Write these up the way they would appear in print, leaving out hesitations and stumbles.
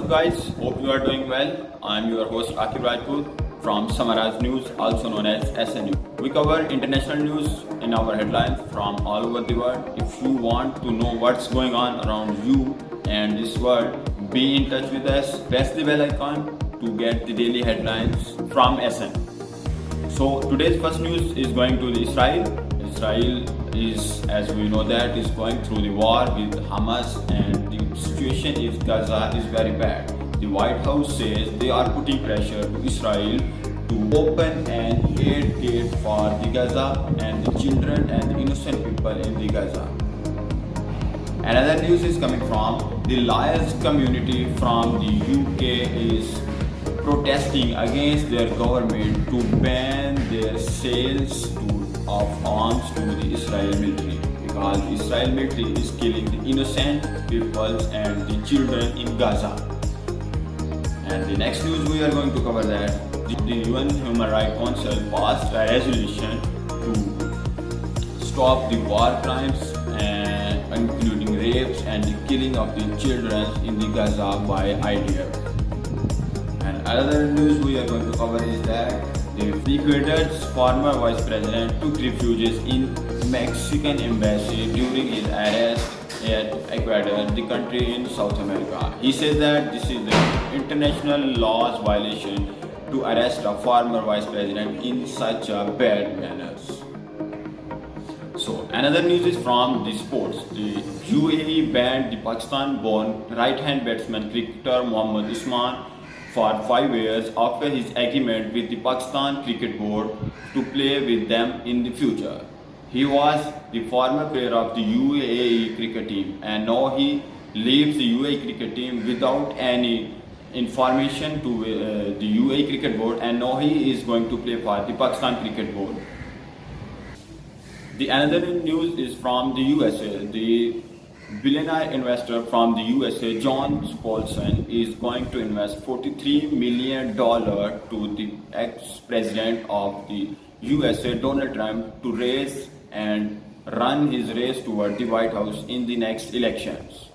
guys, hope you are doing well. I am your host Akib Rajput from Samaraj News, also known as SNU. We cover international news in our headlines from all over the world. If you want to know what's going on around you and this world, be in touch with us. Press the bell icon to get the daily headlines from SN. So today's first news is going to Israel. Israel is, as we know, that is going through the war with Hamas, and the situation in Gaza is very bad. The White House says they are putting pressure to Israel to open an aid gate for the Gaza and the children and the innocent people in the Gaza. Another news is coming from the Lions community from the UK is protesting against their government to ban their sales of arms to the Israel military, because the Israel military is killing the innocent people and the children in Gaza. And the next news we are going to cover that the UN Human Rights Council passed a resolution to stop the war crimes including rapes and the killing of the children in the Gaza by IDF. And another news we are going to cover is that Ecuador's former vice president took refuge in Mexican embassy during his arrest at Ecuador, the country in South America. He said that this is the international law's violation to arrest a former vice president in such a bad manner. So another news is from the sports. The UAE banned the Pakistan-born right-hand batsman cricketer Mohammad Usman for 5 years after his agreement with the Pakistan Cricket Board to play with them in the future. He was the former player of the UAE cricket team, and now he leaves the UAE cricket team without any information to the UAE Cricket Board, and now he is going to play for the Pakistan Cricket Board. The another news is from the USA. The billionaire investor from the USA, John Paulson, is going to invest $43 million to the ex-president of the USA, Donald Trump, to raise and run his race toward the White House in the next elections.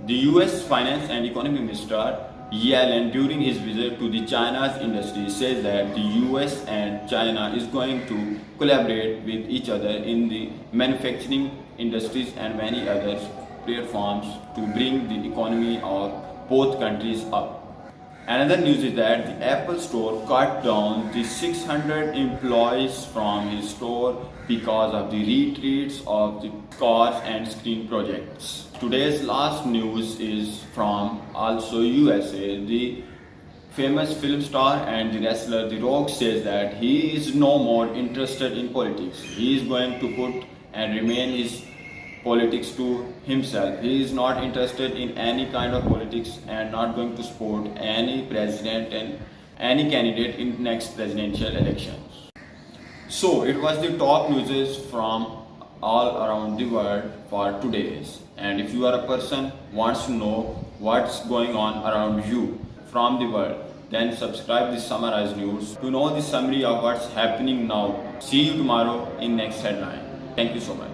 The US Finance and Economy Minister Yellen, during his visit to the China's industry, says that the US and China is going to collaborate with each other in the manufacturing industries and many other platforms to bring the economy of both countries up. Another news is that the Apple Store cut down the 600 employees from his store because of the retreats of the cars and screen projects. Today's last news is from also USA. The famous film star and the wrestler The Rock says that he is no more interested in politics. He is going to put and remain his politics to himself. He is not interested in any kind of politics and not going to support any president and any candidate in next presidential elections. So it was the top news from all around the world for today's. And if you are a person wants to know what's going on around you from the world, then subscribe the Samaraj News to know the summary of what's happening now. See you tomorrow in next headline. Thank you so much.